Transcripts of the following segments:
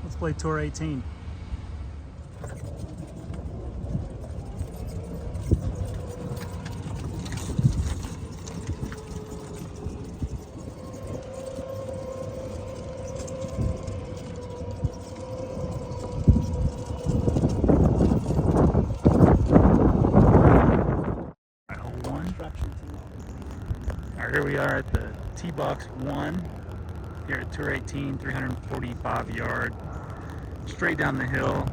Let's play Tour 18. Hole 1. Alright, here we are at the tee box 1 here at Tour 18, 345 yard, straight down the hill.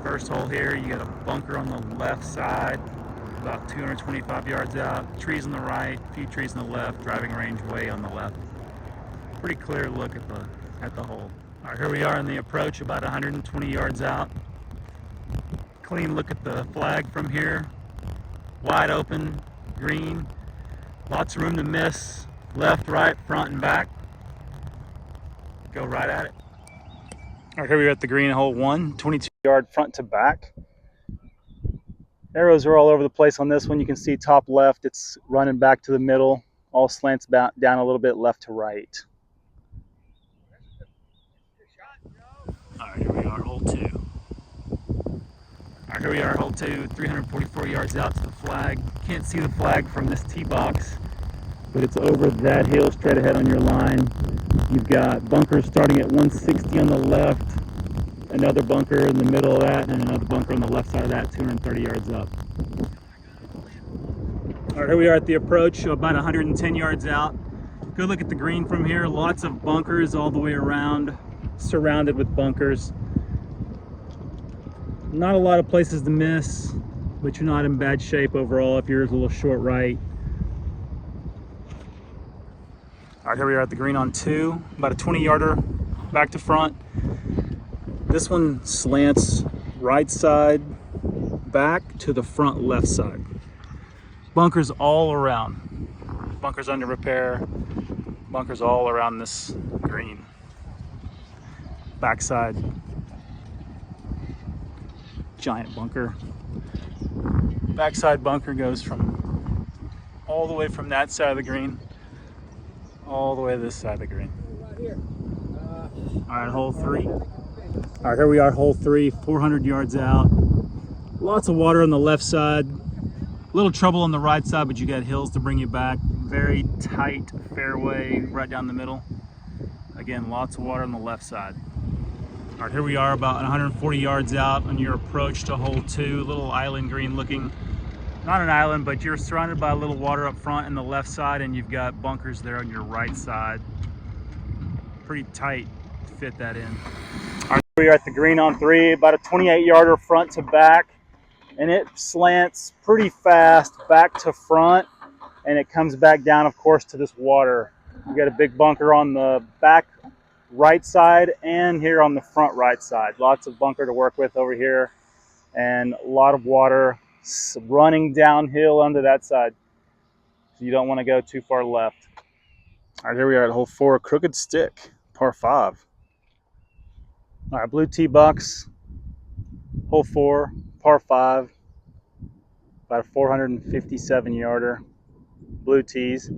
First hole here, you got a bunker on the left side, about 225 yards out, trees on the right, a few trees on the left, driving range way on the left. Pretty clear look at the hole. All right, here we are in the approach, about 120 yards out. Clean look at the flag from here. Wide open, green, lots of room to miss, left, right, front, and back. Go right at it. All right, here we are at the green, hole 1, 22 yard front to back. Arrows are all over the place on this one. You can see top left, it's running back to the middle, all slants down a little bit left to right. All right, here we are, hole 2. All right, here we are, hole 2, 344 yards out to the flag. Can't see the flag from this tee box, but it's over that hill straight ahead on your line. You've got bunkers starting at 160 on the left, another bunker in the middle of that, and another bunker on the left side of that, 230 yards up. All right, here we are at the approach, about 110 yards out. Good look at the green from here. Lots of bunkers all the way around, surrounded with bunkers. Not a lot of places to miss, but you're not in bad shape overall if you're a little short right. All right, here we are at the green on 2, about a 20 yarder back to front. This one slants right side back to the front left side. Bunkers all around. Bunkers under repair. Bunkers all around this green. Backside. Giant bunker. Backside bunker goes from all the way from that side of the green all the way to this side of the green. All right, hole 3. All right, here we are, hole 3, 400 yards out. Lots of water on the left side. A little trouble on the right side, but you got hills to bring you back. Very tight fairway right down the middle. Again, lots of water on the left side. All right, here we are about 140 yards out on your approach to hole 2. Little island green looking. Not an island, but you're surrounded by a little water up front and the left side, and you've got bunkers there on your right side. Pretty tight to fit that in. All right, we are at the green on 3, about a 28 yarder front to back, and it slants pretty fast back to front, and it comes back down, of course, to this water. You got a big bunker on the back right side and here on the front right side. Lots of bunker to work with over here, and a lot of water running downhill under that side, so you don't want to go too far left. All right, here we are at hole 4, crooked stick, par 5. All right, blue tee box, hole 4, par 5, about a 457 yarder, blue tees.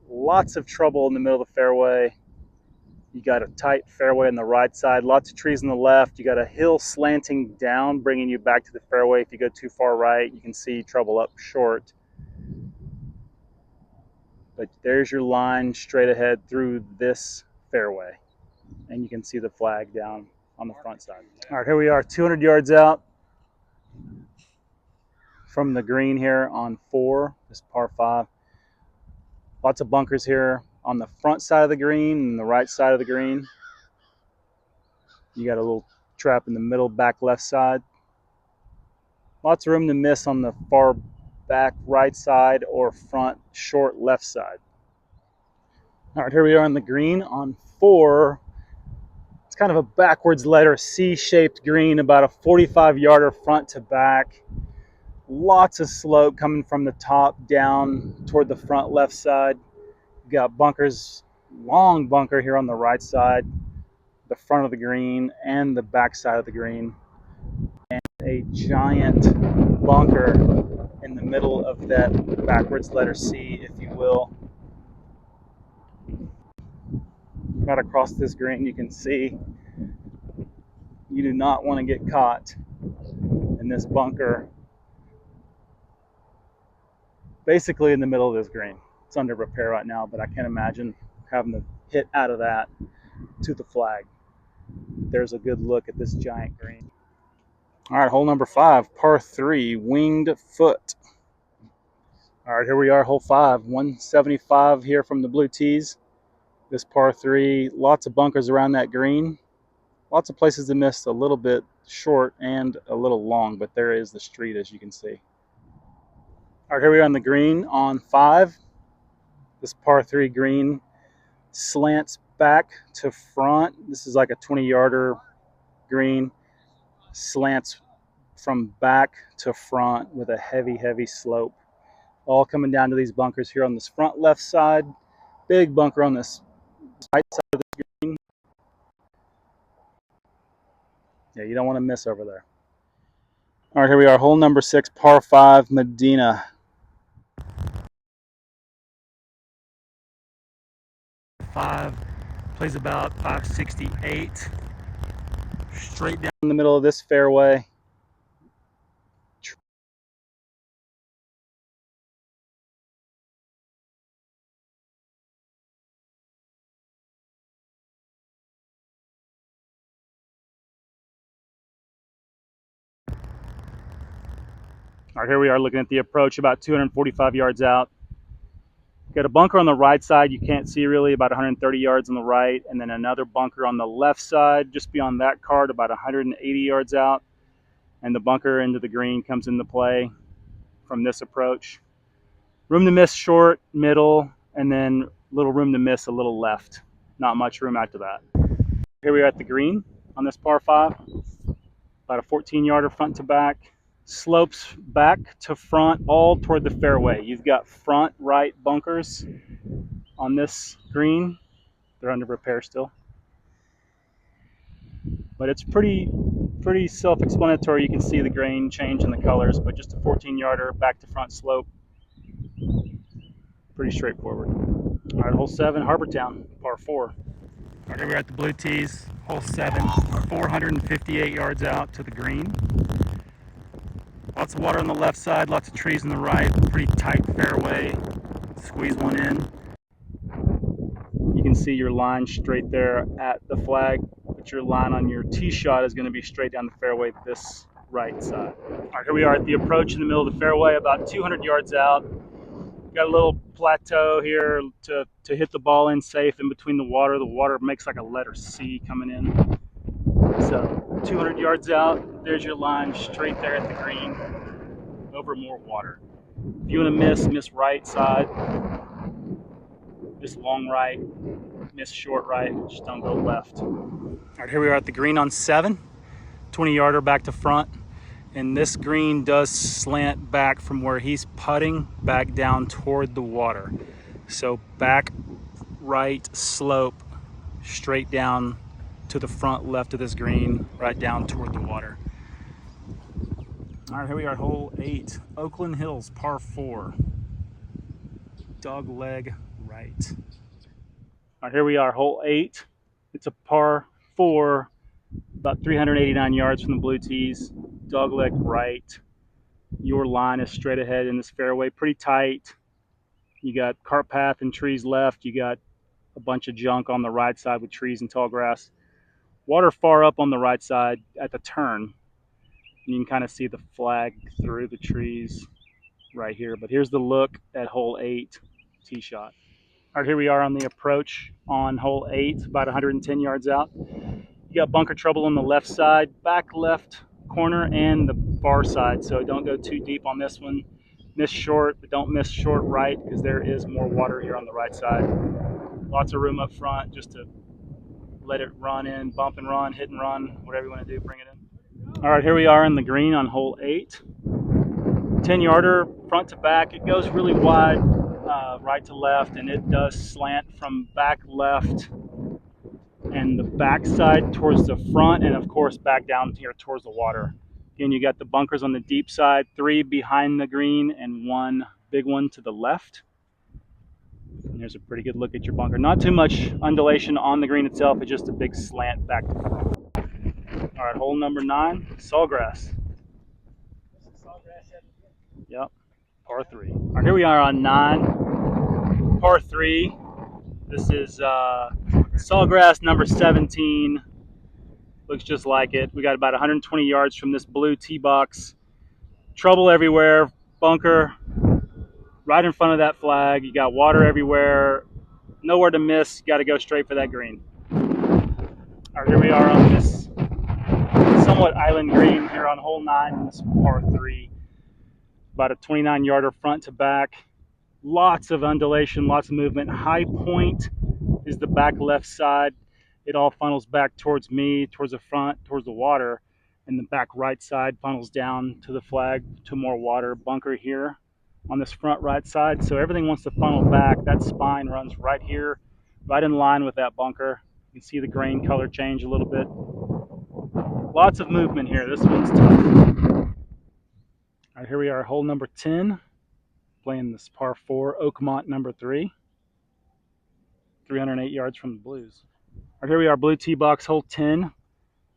Lots of trouble in the middle of the fairway. You got a tight fairway on the right side, lots of trees on the left. You got a hill slanting down, bringing you back to the fairway. If you go too far right, you can see trouble up short. But there's your line straight ahead through this fairway. And you can see the flag down on the front side. All right, here we are, 200 yards out from the green here on 4, this par 5. Lots of bunkers here on the front side of the green and the right side of the green. You got a little trap in the middle back left side. Lots of room to miss on the far back right side or front short left side. All right, here we are on the green on 4. It's kind of a backwards letter C-shaped green, about a 45 yarder front to back. Lots of slope coming from the top down toward the front left side. You've got bunkers, long bunker here on the right side, the front of the green and the back side of the green, and a giant bunker in the middle of that backwards letter C, if you will. right across this green. You can see you do not want to get caught in this bunker, basically in the middle of this green. It's under repair right now, but I can't imagine having to hit out of that to the flag. There's a good look at this giant green. All right, hole number 5, par 3, winged foot. All right, here we are, hole 5, 175 here from the blue tees. This par 3, lots of bunkers around that green. Lots of places to miss, a little bit short and a little long, but there is the street, as you can see. All right, here we are on the green on 5. This par 3 green slants back to front. This is like a 20-yarder green. Slants from back to front with a heavy slope. All coming down to these bunkers here on this front left side. Big bunker on this right side of the green. Yeah, you don't want to miss over there. All right, here we are, hole number 6, par 5, Medina. 5, plays about 568. Straight down in the middle of this fairway. All right, here we are looking at the approach about 245 yards out. Got a bunker on the right side you can't see really, about 130 yards on the right, and then another bunker on the left side just beyond that card about 180 yards out. And the bunker into the green comes into play from this approach. Room to miss short, middle, and then little room to miss a little left. Not much room after that. Here we are at the green on this par 5. About a 14-yarder front to back. Slopes back to front all toward the fairway. You've got front right bunkers on this green. They're under repair still. But it's pretty self-explanatory. You can see the grain change in the colors, but just a 14-yarder back to front slope. Pretty straightforward. All right, hole 7, Harbortown, par 4. All right, here we are at the blue tees, hole 7, 458 yards out to the green. Lots of water on the left side, lots of trees on the right, pretty tight fairway. Squeeze one in. You can see your line straight there at the flag, but your line on your tee shot is going to be straight down the fairway this right side. All right, here we are at the approach in the middle of the fairway, about 200 yards out. Got a little plateau here to hit the ball in safe in between the water. The water makes like a letter C coming in. So 200 yards out, there's your line straight there at the green over more water. If you want to miss right side, miss long right, miss short right, just don't go left. All right, here we are at the green on 7, 20-yarder back to front. And this green does slant back from where he's putting back down toward the water. So back right slope straight down to the front left of this green, right down toward the water. All right, here we are at hole 8, Oakland Hills, par 4. Dog leg right. All right, here we are, hole 8. It's a par 4, about 389 yards from the blue tees. Dog leg right. Your line is straight ahead in this fairway, pretty tight. You got cart path and trees left. You got a bunch of junk on the right side with trees and tall grass. Water far up on the right side at the turn. You can kind of see the flag through the trees right here. But here's the look at hole 8 tee shot. All right, here we are on the approach on hole 8, about 110 yards out. You got bunker trouble on the left side, back left corner, and the far side. So don't go too deep on this one. Miss short, but don't miss short right because there is more water here on the right side. Lots of room up front just to let it run in, bump and run, hit and run, whatever you want to do, bring it in. All right, here we are in the green on hole 8. 10-yarder front to back. It goes really wide right to left, and it does slant from back left and the back side towards the front, and of course back down here towards the water. Again, you got the bunkers on the deep side, 3 behind the green and 1 big one to the left. And there's a pretty good look at your bunker. Not too much undulation on the green itself. It's just a big slant back to front. All right, hole number 9, sawgrass. Yep, par 3. All right, here we are on 9, par 3. This is sawgrass number 17. Looks just like it. We got about 120 yards from this blue tee box. Trouble everywhere. Bunker right in front of that flag. You got water everywhere. Nowhere to miss. You got to go straight for that green. All right, here we are on this somewhat island green here on hole 9. This par 3. About a 29-yarder front to back. Lots of undulation, lots of movement. High point is the back left side. It all funnels back towards me, towards the front, towards the water. And the back right side funnels down to the flag, to more water. Bunker here on this front right side. So everything wants to funnel back. That spine runs right here, right in line with that bunker. You can see the grain color change a little bit. Lots of movement here. This one's tough. All right, here we are, hole number 10. Playing this par 4, Oakmont number 3. 308 yards from the blues. All right, here we are, blue tee box, hole 10.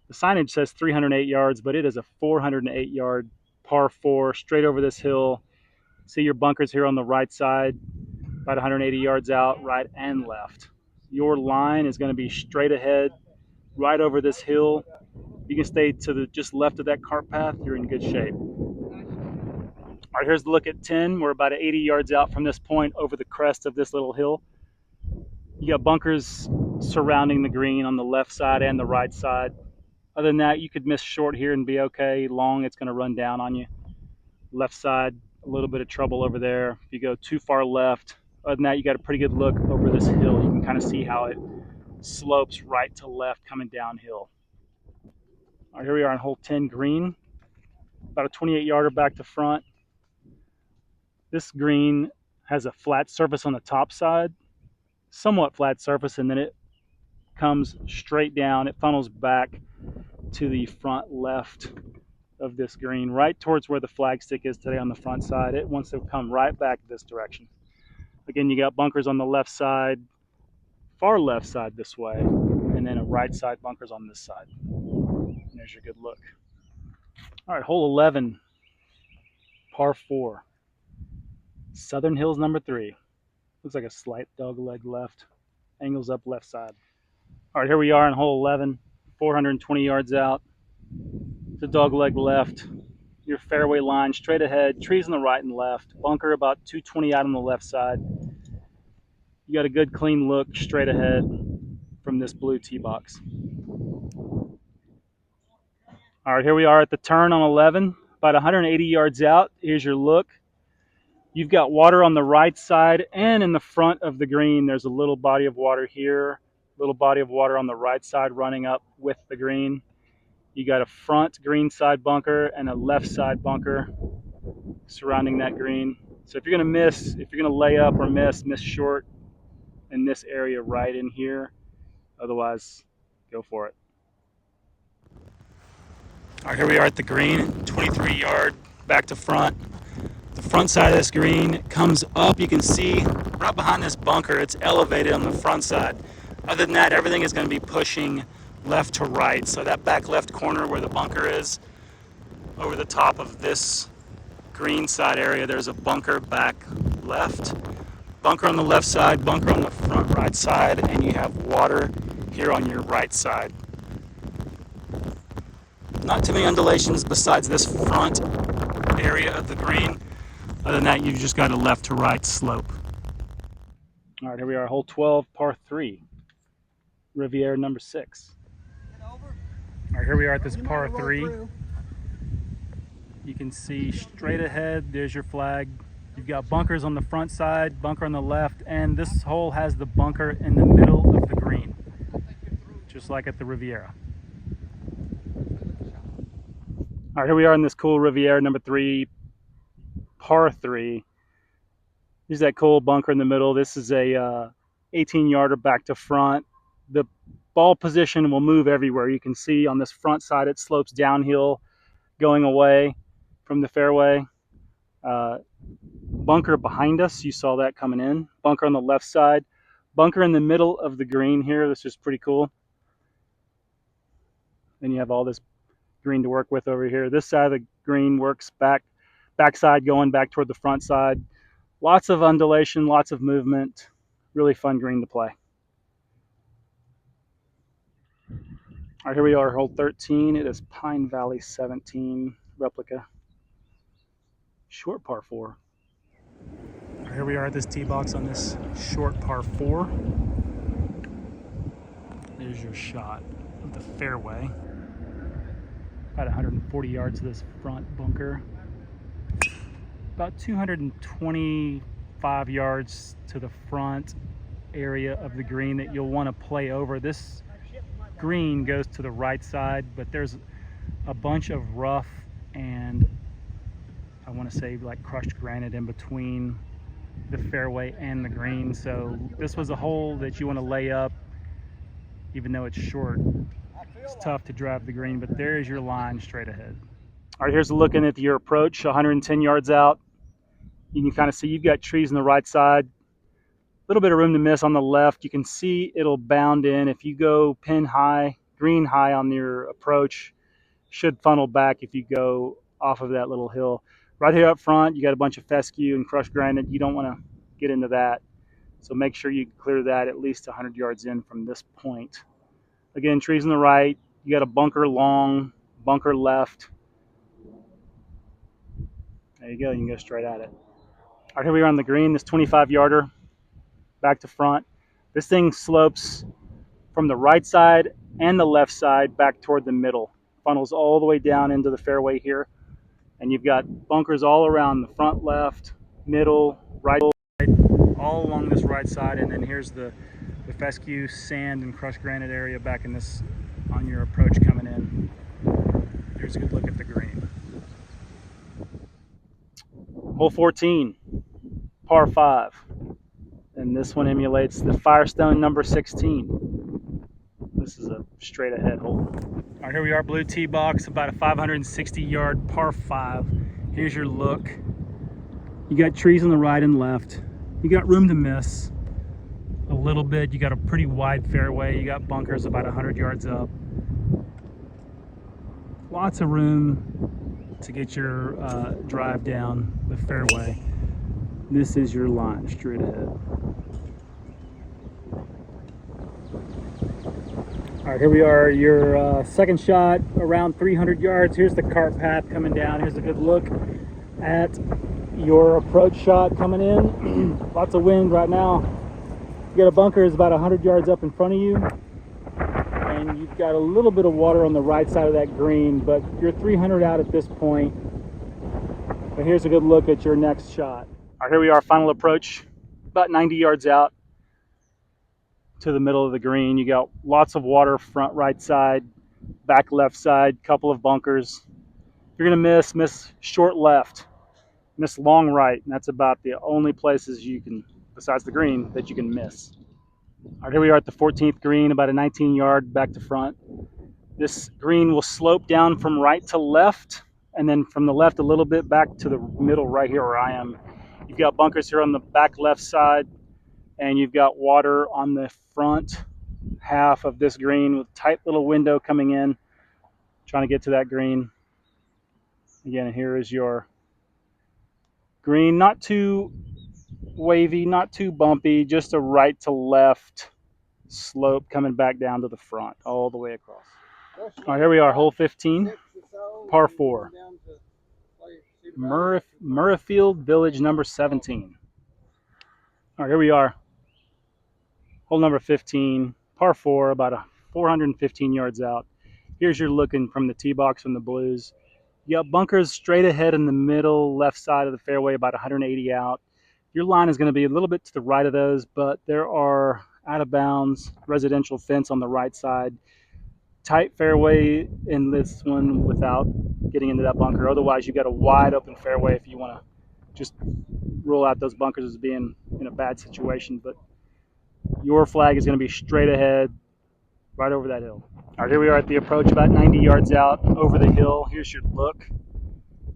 The signage says 308 yards, but it is a 408-yard par 4 straight over this hill. See your bunkers here on the right side, about 180 yards out, right and left. Your line is going to be straight ahead, right over this hill. You can stay to the just left of that cart path. You're in good shape. All right, here's the look at 10. We're about 80 yards out from this point over the crest of this little hill. You got bunkers surrounding the green on the left side and the right side. Other than that, you could miss short here and be okay. Long, it's going to run down on you. Left side, a little bit of trouble over there. If you go too far left, other than that, you got a pretty good look over this hill. You can kind of see how it slopes right to left coming downhill. All right, here we are on hole 10 green. About a 28-yarder back to front. This green has a flat surface on the top side, somewhat flat surface, and then it comes straight down. It funnels back to the front left of this green, right towards where the flagstick is today on the front side. It wants to come right back this direction. Again, you got bunkers on the left side, far left side this way, and then a right side bunkers on this side. And there's your good look. All right, hole 11, par 4. Southern Hills number 3. Looks like a slight dog leg left. Angles up left side. All right, here we are on hole 11, 420 yards out. The dog leg left. Your fairway line straight ahead. Trees on the right and left. Bunker about 220 out on the left side. You got a good clean look straight ahead from this blue tee box. All right, here we are at the turn on 11, about 180 yards out. Here's your look. You've got water on the right side and in the front of the green. There's a little body of water here, little body of water on the right side running up with the green. You got a front green side bunker and a left side bunker surrounding that green. So if you're going to miss, if you're going to lay up or miss short in this area right in here. Otherwise, go for it. All right, here we are at the green, 23-yard back to front. The front side of this green comes up. You can see right behind this bunker, it's elevated on the front side. Other than that, everything is going to be pushing left to right. So that back left corner where the bunker is, over the top of this green side area, there's a bunker back left. Bunker on the left side, bunker on the front right side, and you have water here on your right side. Not too many undulations besides this front area of the green. Other than that, you've just got a left to right slope. All right, here we are, hole 12, par 3, Riviera number 6. All right, here we are at this par 3. You can see straight ahead, there's your flag. You've got bunkers on the front side, bunker on the left, and this hole has the bunker in the middle of the green, just like at the Riviera. All right, here we are in this cool Riviera number 3, par 3. There's that cool bunker in the middle. This is a 18-yarder back to front. The ball position will move everywhere. You can see on this front side it slopes downhill going away from the fairway. bunker behind us. You saw that coming in. Bunker on the left side. Bunker in the middle of the green here. This is pretty cool. Then you have all this green to work with over here. This side of the green works backside going back toward the front side. Lots of undulation, lots of movement. Really fun green to play. All right, here we are, hole 13. It is Pine Valley 17 replica. Short par 4. Right, here we are at this tee box on this short par 4. There's your shot of the fairway. About 140 yards to this front bunker. About 225 yards to the front area of the green that you'll want to play over. This green goes to the right side, but there's a bunch of rough and I want to say like crushed granite in between the fairway and the green. So this was a hole that you want to lay up, even though it's short. It's tough to drive the green, but there's your line straight ahead. All right, here's a look at your approach, 110 yards out. You can kind of see you've got trees on the right side, a little bit of room to miss on the left. You can see it'll bound in. If you go pin high, green high on your approach, should funnel back if you go off of that little hill. Right here up front, you got a bunch of fescue and crushed granite. You don't want to get into that. So make sure you clear that at least 100 yards in from this point. Again, trees on the right. You got a bunker long, bunker left. There you go. You can go straight at it. All right, here we are on the green. This 25-yarder, back to front. This thing slopes from the right side and the left side back toward the middle. Funnels all the way down into the fairway here. And you've got bunkers all around the front left, middle, right, all along this right side. And then here's the fescue, sand, and crushed granite area back in this on your approach coming in. Here's a good look at the green. Hole 14, par 5. And this one emulates the Firestone number 16. This is a straight ahead hole. All right, here we are, blue tee box, about a 560-yard par 5. Here's your look. You got trees on the right and left. You got room to miss a little bit. You got a pretty wide fairway. You got bunkers about 100 yards up. Lots of room to get your drive down the fairway. This is your line straight ahead. All right, here we are, your second shot, around 300 yards. Here's the cart path coming down. Here's a good look at your approach shot coming in. Lots of wind right now. You got a bunker is about 100 yards up in front of you, and you've got a little bit of water on the right side of that green, but you're 300 out at this point. But here's a good look at your next shot. All right, here we are, final approach, about 90 yards out to the middle of the green. You got lots of water, front right side, back left side, couple of bunkers. You're gonna miss short left, miss long right, and that's about the only places you can, besides the green, that you can miss. All right, here we are at the 14th green, about a 19-yard back to front. This green will slope down from right to left, and then from the left a little bit back to the middle right here where I am. You've got bunkers here on the back left side, and you've got water on the front half of this green with a tight little window coming in, trying to get to that green. Again, here is your green, not too wavy, not too bumpy, just a right to left slope coming back down to the front all the way across. All right, here we are, hole 15, par 4. Murrayfield Village number 17. All right, here we are. Hole number 15, par 4, about 415 yards out. Here's your looking from the tee box from the blues. You got bunkers straight ahead in the middle, left side of the fairway, about 180 out. Your line is going to be a little bit to the right of those, but there are out of bounds residential fence on the right side. Tight fairway in this one without getting into that bunker. Otherwise, you've got a wide open fairway if you want to just rule out those bunkers as being in a bad situation. But your flag is going to be straight ahead, right over that hill. All right, here we are at the approach, about 90 yards out over the hill. Here's your look.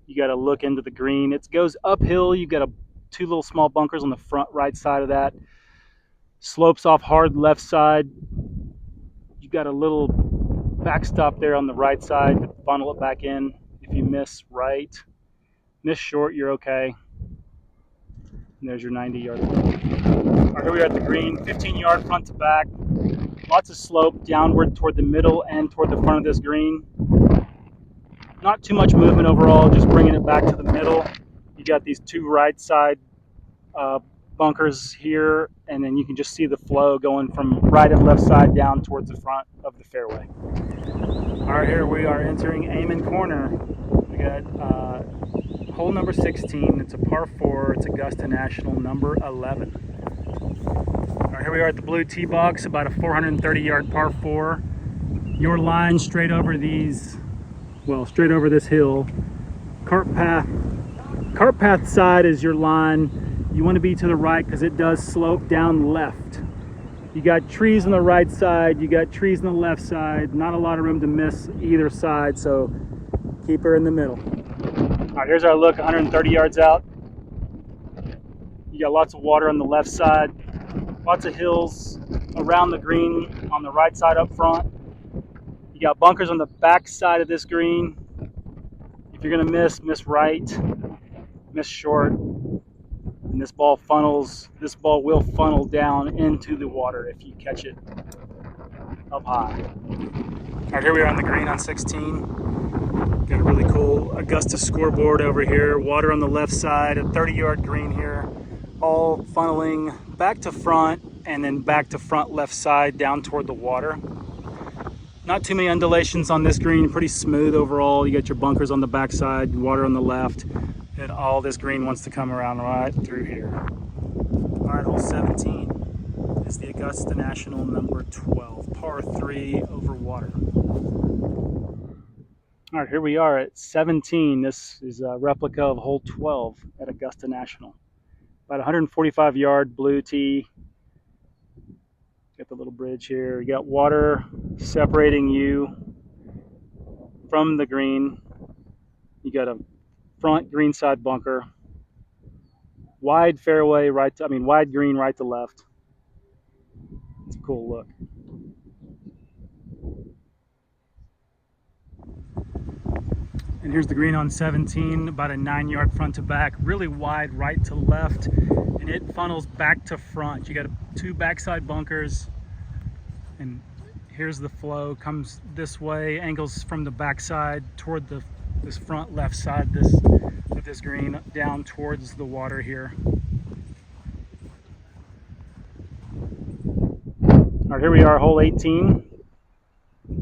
You got to look into the green. It goes uphill. You got a two little small bunkers on the front right side of that. Slopes off hard left side. You got a little backstop there on the right side to funnel it back in. If you miss right, miss short, you're okay. And there's your 90-yard. All right, here we are at the green, 15-yard front to back. Lots of slope downward toward the middle and toward the front of this green. Not too much movement overall, just bringing it back to the middle. You got these two right side bunkers here, and then you can just see the flow going from right and left side down towards the front of the fairway. All right, here we are entering Amen Corner. We got hole number 16. It's a par 4. It's Augusta National, number 11. All right, here we are at the blue tee box, about a 430-yard par 4. Your line straight over these, well, straight over this hill. Cart path side is your line. You want to be to the right because it does slope down left. You got trees on the right side, you got trees on the left side. Not a lot of room to miss either side, so keep her in the middle. All right, here's our look 130 yards out. You got lots of water on the left side, lots of hills around the green on the right side up front. You got bunkers on the back side of this green. If you're gonna miss right, miss short, and this ball will funnel down into the water if you catch it up high. All right, here we are on the green on 16. Got a really cool Augusta scoreboard over here. Water on the left side, a 30-yard green here, all funneling back to front and then back to front left side down toward the water. Not too many undulations on this green, pretty smooth overall. You got your bunkers on the back side, water on the left, and all this green wants to come around right through here. All right, hole 17 is the Augusta National, number 12, par 3 over water. All right, here we are at 17. This is a replica of hole 12 at Augusta National. About 145-yard blue tee. Got the little bridge here. You got water separating you from the green. You got a front green side bunker. Wide fairway, wide green right to left. It's a cool look. And here's the green on 17, about a 9-yard front to back, really wide right to left, and it funnels back to front. You got two backside bunkers, and here's the flow, comes this way, angles from the backside toward this front left side of this green, down towards the water here. All right, here we are, hole 18,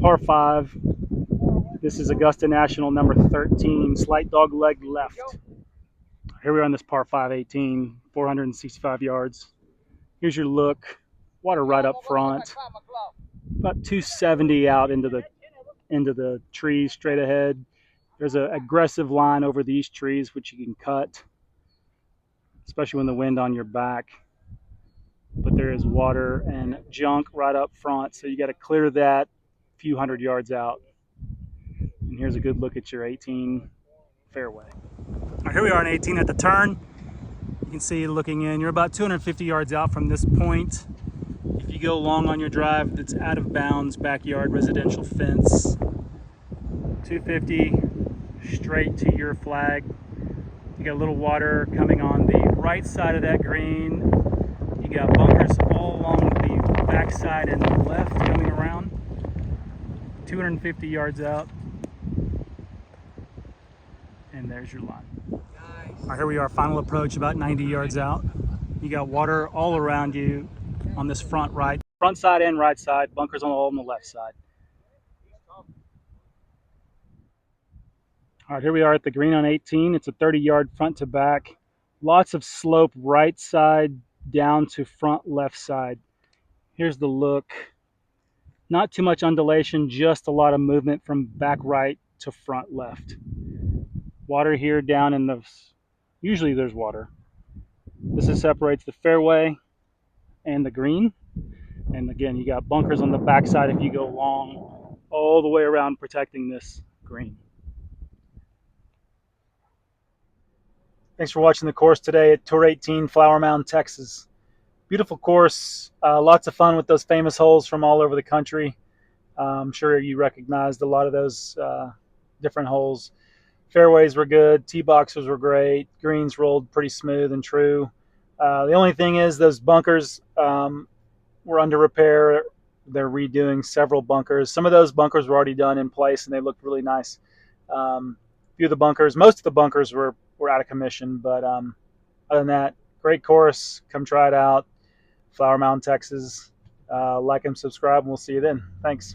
par 5. This is Augusta National, number 13, slight dog leg left. Here we are on this par 5, 18, 465 yards. Here's your look, water right up front, about 270 out into the trees straight ahead. There's an aggressive line over these trees, which you can cut, especially when the wind on your back. But there is water and junk right up front, so you got to clear that a few hundred yards out. And here's a good look at your 18 fairway. All right, here we are on 18 at the turn. You can see looking in, you're about 250 yards out from this point. If you go long on your drive, that's out of bounds, backyard residential fence. 250 straight to your flag. You got a little water coming on the right side of that green. You got bunkers all along the back side and the left coming around. 250 yards out. And there's your line. Nice. All right, here we are, final approach, about 90 yards out. You got water all around you on this front side and right side, bunkers all on the left side. All right, here we are at the green on 18. It's a 30-yard front to back. Lots of slope right side down to front left side. Here's the look. Not too much undulation, just a lot of movement from back right to front left. Water here down in usually there's water. This separates the fairway and the green. And again, you got bunkers on the backside if you go long, all the way around protecting this green. Thanks for watching the course today at Tour 18, Flower Mound, Texas. Beautiful course, lots of fun with those famous holes from all over the country. I'm sure you recognized a lot of those different holes. Fairways were good, tee boxes were great, greens rolled pretty smooth and true. The only thing is those bunkers were under repair. They're redoing several bunkers. Some of those bunkers were already done in place and they looked really nice. A few of the bunkers, most of the bunkers were out of commission, but other than that, great course. Come try it out. Flower Mound, Texas. Like and subscribe, and we'll see you then. Thanks.